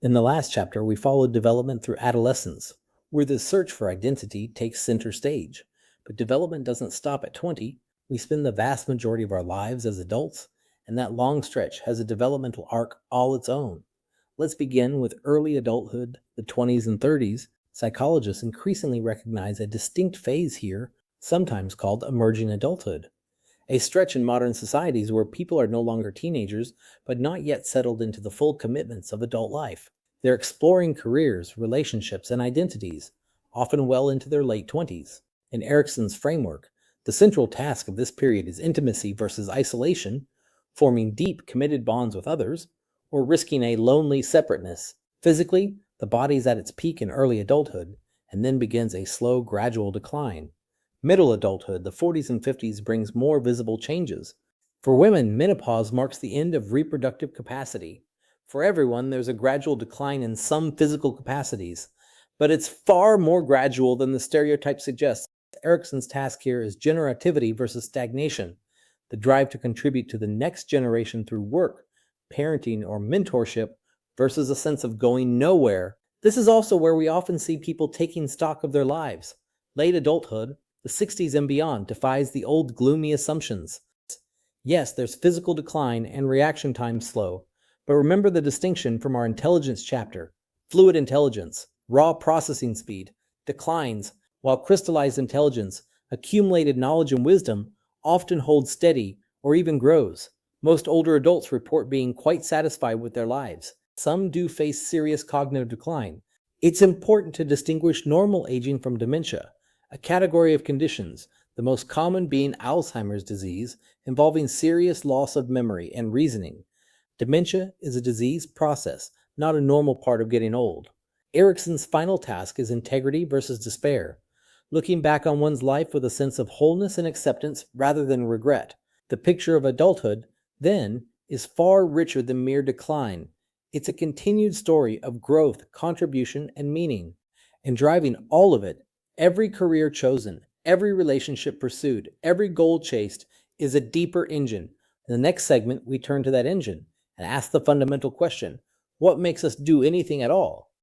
In the last chapter, we followed development through adolescence, where the search for identity takes center stage. But development doesn't stop at 20. We spend the vast majority of our lives as adults, and that long stretch has a developmental arc all its own. Let's begin with early adulthood, the 20s and 30s. Psychologists increasingly recognize a distinct phase here, sometimes called emerging adulthood. A stretch in modern societies where people are no longer teenagers, but not yet settled into the full commitments of adult life. They're exploring careers, relationships, and identities, often well into their late 20s. In Erikson's framework, the central task of this period is intimacy versus isolation, forming deep, committed bonds with others, or risking a lonely separateness. Physically, the body's at its peak in early adulthood, and then begins a slow, gradual decline. Middle adulthood, the 40s and 50s, brings more visible changes. For women, menopause marks the end of reproductive capacity. For everyone, there's a gradual decline in some physical capacities, but it's far more gradual than the stereotype suggests. Erikson's task here is generativity versus stagnation, the drive to contribute to the next generation through work, parenting, or mentorship versus a sense of going nowhere. This is also where we often see people taking stock of their lives. Late adulthood, the 60s and beyond, defies the old gloomy assumptions. Yes, there's physical decline and reaction time slow, but remember the distinction from our intelligence chapter. Fluid intelligence, raw processing speed, declines, while crystallized intelligence, accumulated knowledge and wisdom, often holds steady or even grows. Most older adults report being quite satisfied with their lives. Some do face serious cognitive decline. It's important to distinguish normal aging from dementia, a category of conditions, the most common being Alzheimer's disease, involving serious loss of memory and reasoning. Dementia is a disease process, not a normal part of getting old. Erikson's final task is integrity versus despair, looking back on one's life with a sense of wholeness and acceptance rather than regret. The picture of adulthood, then, is far richer than mere decline. It's a continued story of growth, contribution, and meaning. And driving all of it, every career chosen, every relationship pursued, every goal chased, is a deeper engine. In the next segment, we turn to that engine and ask the fundamental question: what makes us do anything at all?